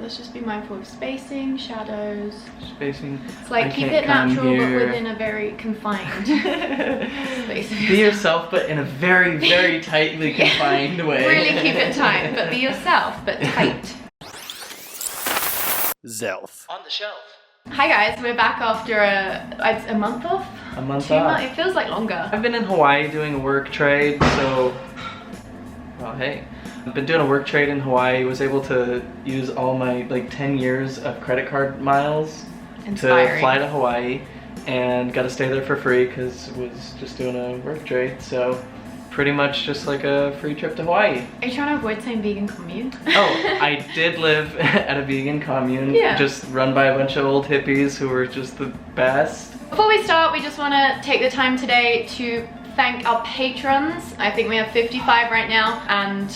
Let's just be mindful of spacing, shadows. Spacing. It's like keep it natural but within a very confined space. Be yourself but in a very, very tightly confined way. Really keep it tight, but be yourself, but tight. Zelph. On the shelf. Hi guys, we're back after a month off? A month 2 off. months, it feels like longer. I've been in Hawaii doing a work trade, so... Well, hey. I've been doing a work trade in Hawaii, was able to use all my like 10 years of credit card miles to fly to Hawaii, and got to stay there for free because it was just doing a work trade, so pretty much just like a free trip to Hawaii. Are you trying to avoid saying vegan commune? Oh, I did live at a vegan commune, just run by a bunch of old hippies who were just the best. Before we start, we just want to take the time today to thank our patrons. I think we have 55 right now, and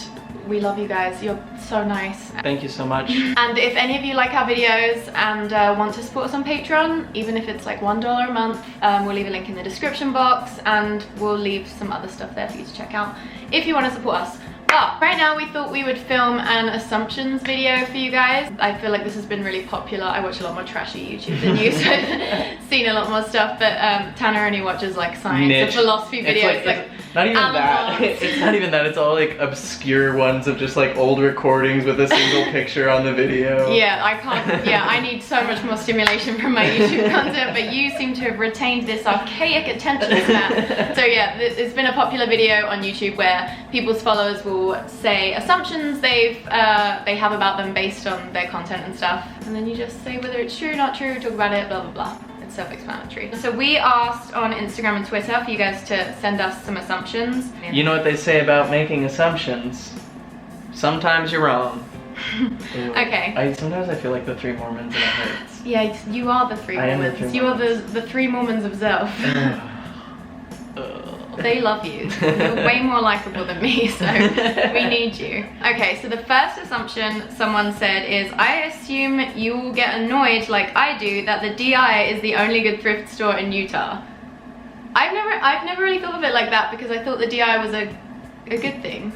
we love you guys. You're so nice. Thank you so much. And if any of you like our videos and want to support us on Patreon, even if it's like $1 a month, we'll leave a link in the description box, and we'll leave some other stuff there for you to check out if you want to support us. But right now we thought we would film an assumptions video for you guys. I feel like this has been really popular. I watch a lot more trashy YouTube than you, so I've seen a lot more stuff, but Tanner only watches like science and philosophy videos. It's not even that. It's not even that. It's all like obscure ones of just like old recordings with a single picture on the video. Yeah, I can't. Yeah, I need so much more stimulation from my YouTube content, but you seem to have retained this archaic attention span. So yeah, it's been a popular video on YouTube where people's followers will say assumptions they have about them based on their content and stuff, and then you just say whether it's true, not true, talk about it, blah blah blah. It's self-explanatory. So we asked on Instagram and Twitter for you guys to send us some assumptions. You know what they say about making assumptions? Sometimes you're wrong. Okay. Sometimes I feel like the three Mormons and it hurts. Yeah, you are the three Mormons. You are the three Mormons of Zelph. They love you. You're way more likable than me, so we need you. Okay, so the first assumption someone said is, I assume you will get annoyed like I do that the DI is the only good thrift store in Utah. I've never really thought of it like that, because I thought the DI was a good thing.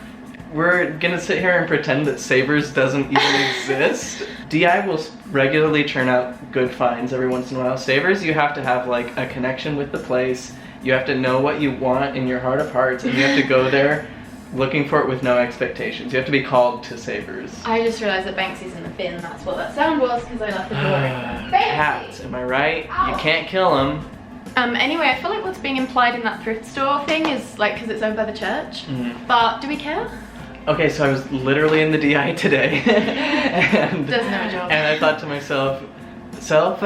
We're gonna sit here and pretend that Savers doesn't even exist. DI will regularly churn out good finds every once in a while. Savers, you have to have like a connection with the place. You have to know what you want in your heart of hearts, and you have to go there looking for it with no expectations. You have to be called to Savers. I just realized that Banksy's in the bin. That's what that sound was, because I left the door. Cats, am I right? Ow. You can't kill them. Anyway, I feel like what's being implied in that thrift store thing is like because it's owned by the church. But do we care? Okay, so I was literally in the DI today. and, does no job. And I thought to myself, Zelph,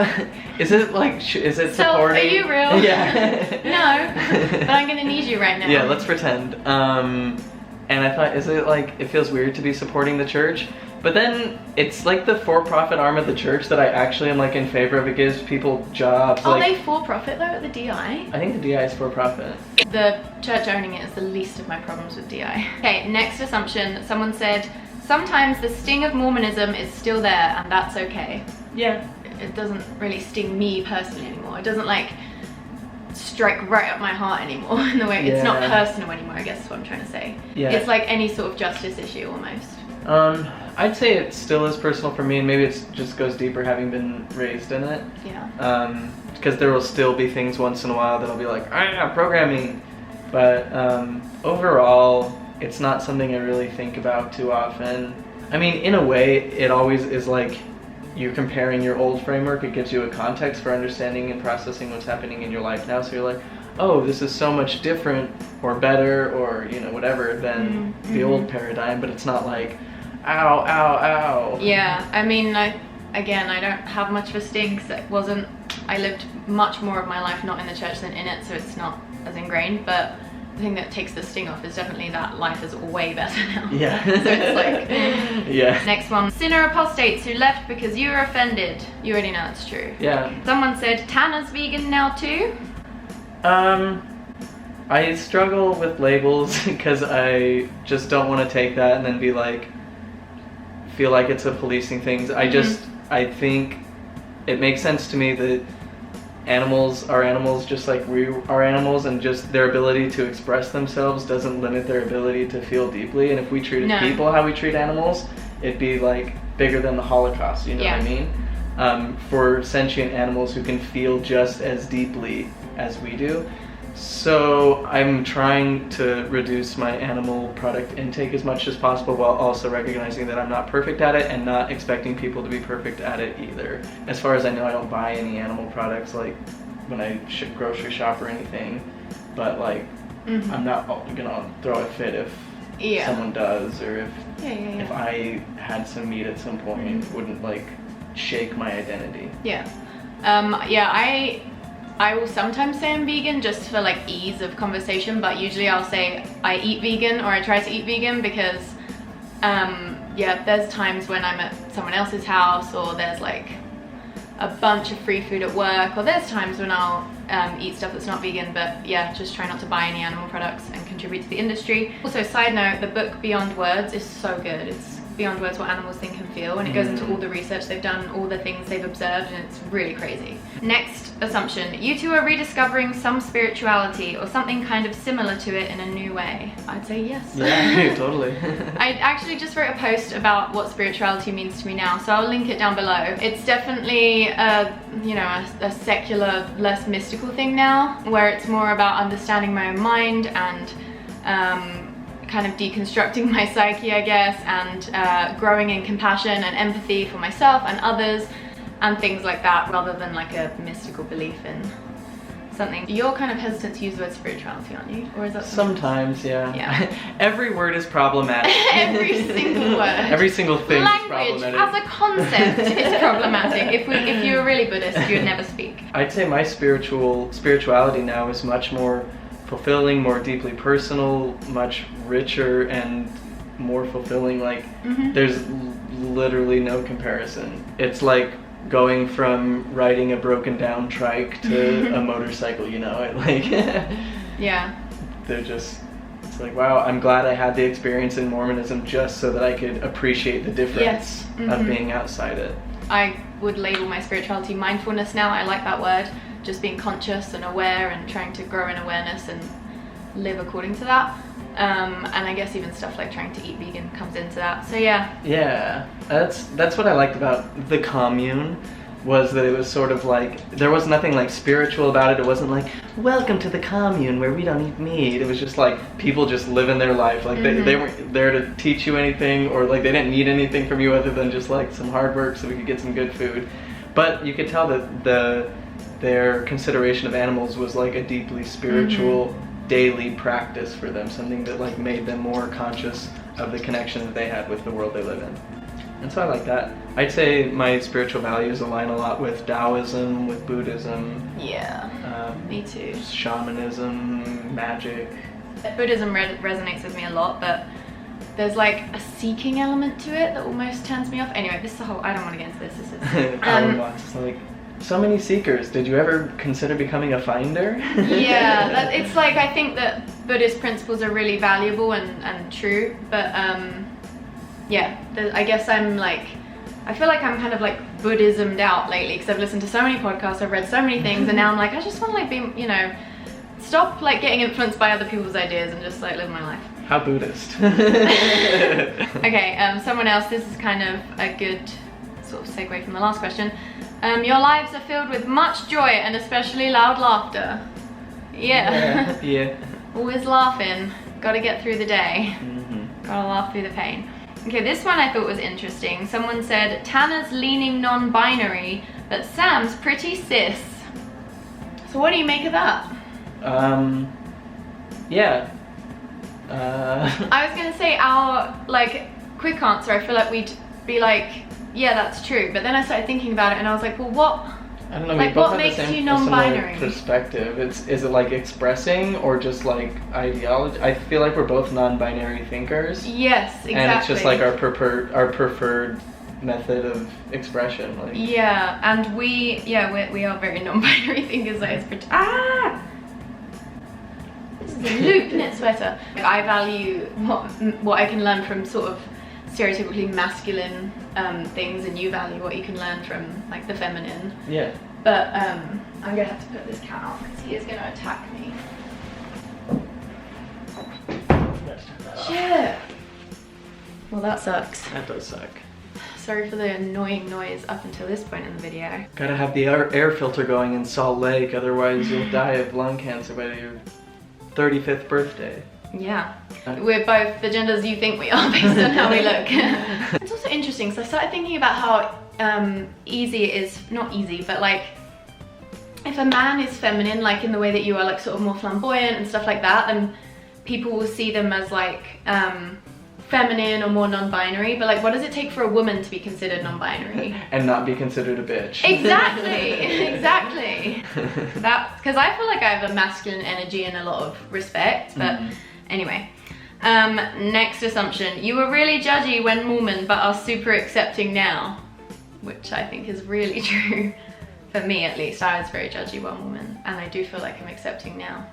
is it supporting? Zelph, are you real? Yeah. No, but I'm gonna need you right now. Yeah, let's pretend. And I thought, is it like, it feels weird to be supporting the church? But then it's like the for-profit arm of the church that I actually am like in favor of. It gives people jobs. Are they for-profit though at the DI? I think the DI is for-profit. The church owning it is the least of my problems with DI. Okay, next assumption. Someone said, sometimes the sting of Mormonism is still there, and that's okay. Yeah. It doesn't really sting me personally anymore. It doesn't like strike right up my heart anymore in the way, it's not personal anymore, I guess is what I'm trying to say. Yeah. It's like any sort of justice issue almost. I'd say it still is personal for me, and maybe it just goes deeper having been raised in it. Yeah. Because there will still be things once in a while that'll be like, programming. But overall, it's not something I really think about too often. I mean, in a way, it always is like, you're comparing your old framework. It gives you a context for understanding and processing what's happening in your life now. So you're like, oh, this is so much different or better or, you know, whatever than the old paradigm, but it's not like, ow, ow, ow. Yeah, I mean, I don't have much of a sting because I lived much more of my life not in the church than in it, so it's not as ingrained, but the thing that takes the sting off is definitely that life is way better now. Yeah. So it's like, yeah. Next one. Sinner apostates who left because you were offended. You already know that's true. Yeah. Someone said, Tanner's vegan now too? I struggle with labels because I just don't want to take that and then be like, feel like it's a policing thing. I think it makes sense to me that animals are animals just like we are animals, and just their ability to express themselves doesn't limit their ability to feel deeply. And if we treated people how we treat animals, it'd be like bigger than the Holocaust, you know what I mean? For sentient animals who can feel just as deeply as we do. So I'm trying to reduce my animal product intake as much as possible, while also recognizing that I'm not perfect at it and not expecting people to be perfect at it either. As far as I know, I don't buy any animal products like when I grocery shop or anything, but like I'm not gonna throw a fit if someone does, or if I had some meat at some point, it wouldn't like shake my identity. I will sometimes say I'm vegan just for like ease of conversation, but usually I'll say I eat vegan, or I try to eat vegan, because there's times when I'm at someone else's house, or there's like a bunch of free food at work, or there's times when I'll eat stuff that's not vegan, but just try not to buy any animal products and contribute to the industry. Also, side note, the book Beyond Words is so good. It's Beyond Words, What Animals Think and Feel, and it goes into all the research they've done, all the things they've observed, and it's really crazy. Next assumption, you two are rediscovering some spirituality or something kind of similar to it in a new way. I'd say yes. Yeah, totally. I actually just wrote a post about what spirituality means to me now, so I'll link it down below. It's definitely a secular, less mystical thing now, where it's more about understanding my own mind and kind of deconstructing my psyche, I guess, and growing in compassion and empathy for myself and others and things like that, rather than like a mystical belief in something. You're kind of hesitant to use the word spirituality, aren't you? Or is that sometimes? Yeah. Every word is problematic. Every single word. Every single thing is problematic. Language as a concept is problematic. If you were really Buddhist, you would never speak. I'd say my spirituality now is much more fulfilling, more deeply personal, much richer and more fulfilling. Like there's literally no comparison. It's like going from riding a broken down trike to a motorcycle, you know? They're just, it's like, wow, I'm glad I had the experience in Mormonism just so that I could appreciate the difference of being outside it. I would label my spirituality mindfulness now. I like that word. Just being conscious and aware and trying to grow in awareness and live according to that. And I guess even stuff like trying to eat vegan comes into that. So yeah, that's what I liked about the commune, was that it was sort of like, there was nothing like spiritual about it. It wasn't like, welcome to the commune where we don't eat meat. It was just like people just living their life. Like they weren't there to teach you anything, or like they didn't need anything from you other than just like some hard work so we could get some good food. But you could tell that their consideration of animals was like a deeply spiritual daily practice for them, something that like made them more conscious of the connection that they had with the world they live in. And so I like that. I'd say my spiritual values align a lot with Taoism, with Buddhism. Me too. Shamanism, magic. Buddhism resonates with me a lot, but there's like a seeking element to it that almost turns me off. Anyway, this is a whole, I don't want to get into this. It's like, so many seekers. Did you ever consider becoming a finder? It's like, I think that Buddhist principles are really valuable and true, but I guess I feel like I'm kind of like Buddhismed out lately, because I've listened to so many podcasts, I've read so many things, and now I'm like, I just want to like be, stop like getting influenced by other people's ideas and just like live my life. How Buddhist? Okay, someone else, this is kind of a good sort of segue from the last question. Your lives are filled with much joy and especially loud laughter. Yeah. Always laughing. Gotta get through the day. Gotta laugh through the pain. Okay, this one I thought was interesting. Someone said, Tanner's leaning non-binary, but Sam's pretty cis. So what do you make of that? I was gonna say our, like, quick answer, I feel like we'd be like, yeah, that's true. But then I started thinking about it and I was like, well, what? I don't know, like, we both what have makes you non-binary? Perspective. Is it like expressing or just like ideology? I feel like we're both non-binary thinkers. Yes, exactly. And it's just like our preferred method of expression. Like. Yeah, and we are very non-binary thinkers. Like, this is a loop knit sweater. I value what I can learn from sort of stereotypically masculine things, and you value what you can learn from like the feminine. Yeah. But I'm gonna have to put this cat out because he is gonna attack me. Shit. Well, that sucks. That does suck. sorry for the annoying noise up until this point in the video. Gotta have the air filter going in Salt Lake, otherwise you'll die of lung cancer by your 35th birthday. Yeah, we're both the genders you think we are based on how we look. It's also interesting, so I started thinking about how easy it is, not easy, but like if a man is feminine, like in the way that you are, like sort of more flamboyant and stuff like that, then people will see them as like feminine or more non-binary. But like, what does it take for a woman to be considered non-binary? And not be considered a bitch. Exactly, exactly. That, because I feel like I have a masculine energy in a lot of respect, but anyway. Next assumption, you were really judgy when Mormon but are super accepting now, which I think is really true. For me at least, I was very judgy when Mormon, and I do feel like I'm accepting now.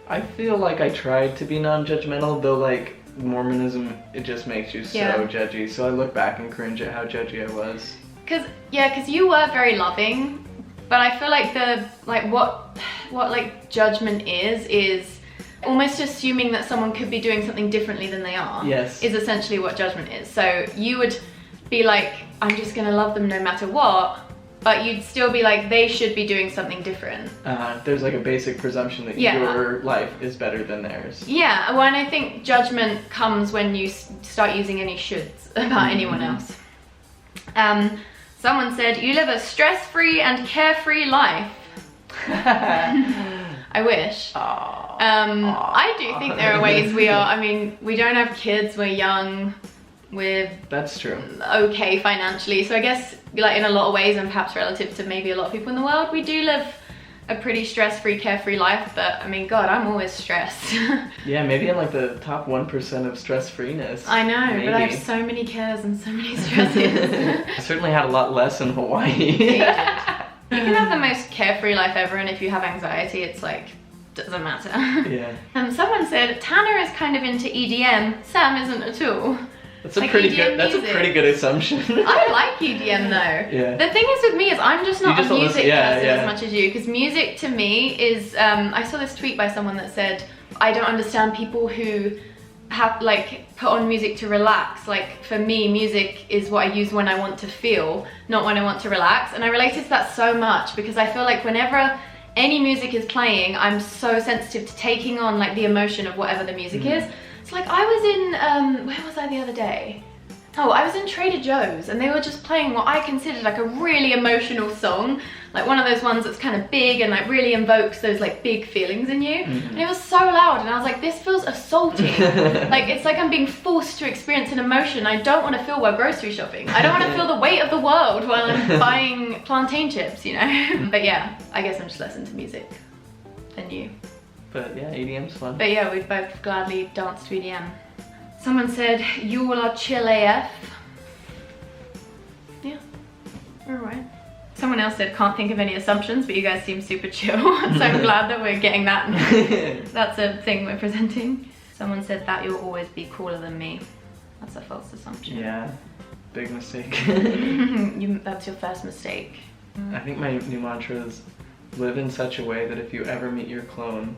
I feel like I tried to be non-judgmental, though like Mormonism, it just makes you so judgy, so I look back and cringe at how judgy I was. Cause you were very loving, but I feel like what like judgment is almost assuming that someone could be doing something differently than they are. Yes. Is essentially what judgment is. So you would be like, I'm just gonna love them no matter what, but you'd still be like, they should be doing something different. There's like a basic presumption that your life is better than theirs. Yeah, well, and I think judgment comes when you start using any shoulds about anyone else. Someone said, you live a stress-free and carefree life. I wish. I do think there are ways we are, I mean, we don't have kids, we're young, That's true. Okay financially, so I guess like in a lot of ways, and perhaps relative to maybe a lot of people in the world, we do live a pretty stress-free, carefree life, but I mean, God, I'm always stressed. Yeah, maybe in like the top 1% of stress-freeness. I know, maybe. But I have so many cares and so many stresses. I certainly had a lot less in Hawaii. Yeah, you can have the most carefree life ever, and if you have anxiety, it's like, doesn't matter. Yeah. Someone said, Tanner is kind of into EDM, Sam isn't at all. That's a pretty good assumption. I like EDM though. Yeah. The thing is with me is I'm just not a music person as much as you, because music to me is, I saw this tweet by someone that said, I don't understand people who have like put on music to relax. Like for me, music is what I use when I want to feel, not when I want to relax. And I related to that so much because I feel like whenever any music is playing, I'm so sensitive to taking on like the emotion of whatever the music is. So like I was in, where was I the other day? Oh, I was in Trader Joe's and they were just playing what I considered like a really emotional song. Like one of those ones that's kind of big and like really invokes those like big feelings in you. And it was so loud and I was like, this feels assaulting. Like it's like I'm being forced to experience an emotion I don't want to feel while grocery shopping. I don't want to feel the weight of the world while I'm buying plantain chips, you know? But yeah, I guess I'm just less into music than you. But yeah, EDM's fun. But yeah, we'd both gladly dance to EDM. Someone said, you all are chill AF. Yeah, we're alright. Someone else said, can't think of any assumptions, but you guys seem super chill. So I'm glad that we're getting that. That's a thing we're presenting. Someone said that you'll always be cooler than me. That's a false assumption. Yeah, big mistake. That's your first mistake. I think my new mantra is live in such a way that if you ever meet your clone,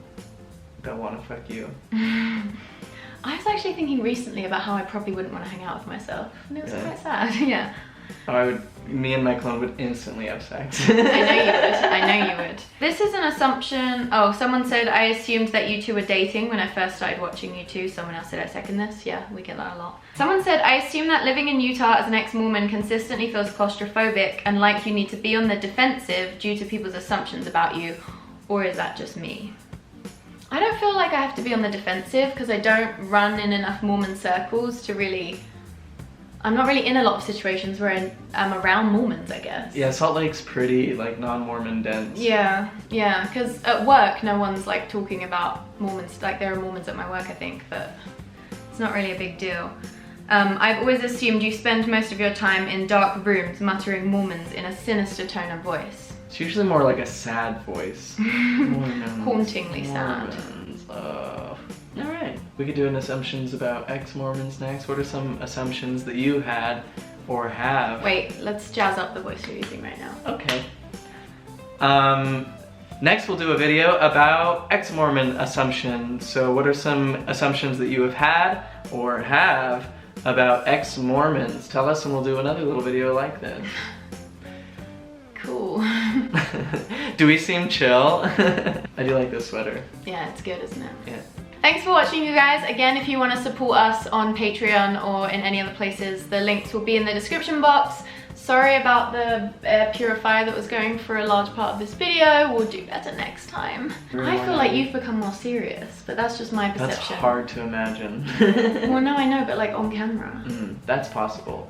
they'll want to fuck you. I was actually thinking recently about how I probably wouldn't want to hang out with myself, and it was quite sad. Yeah. Oh, me and my clone would instantly have sex. I know you would. I know you would. This is an assumption. Oh, someone said, I assumed that you two were dating when I first started watching you two. Someone else said, I second this. Yeah, we get that a lot. Someone said, I assume that living in Utah as an ex-Mormon consistently feels claustrophobic and like you need to be on the defensive due to people's assumptions about you. Or is that just me? I don't feel like I have to be on the defensive because I don't run in enough Mormon circles to really... I'm not really in a lot of situations where I'm around Mormons, I guess. Yeah, Salt Lake's pretty like non-Mormon dense. Yeah, because at work no one's like talking about Mormons, like there are Mormons at my work I think, but it's not really a big deal. I've always assumed you spend most of your time in dark rooms muttering Mormons in a sinister tone of voice. It's usually more like a sad voice. Mormons, hauntingly sad. Alright, we could do an assumptions about ex-Mormons next. What are some assumptions that you had or have? Wait, let's jazz up the voice you're using right now. Okay. Next we'll do a video about ex-Mormon assumptions. So what are some assumptions that you have had or have about ex-Mormons. Tell us and we'll do another little video like that. Cool. Do we seem chill? I do like this sweater. Yeah, it's good, isn't it? Yeah. Thanks for watching, you guys. Again, if you want to support us on Patreon or in any other places, the links will be in the description box. Sorry about the air purifier that was going for a large part of this video. We'll do better next time. I feel like you've become more serious, but that's just my perception. That's hard to imagine. Well, no, I know, but like on camera. That's possible.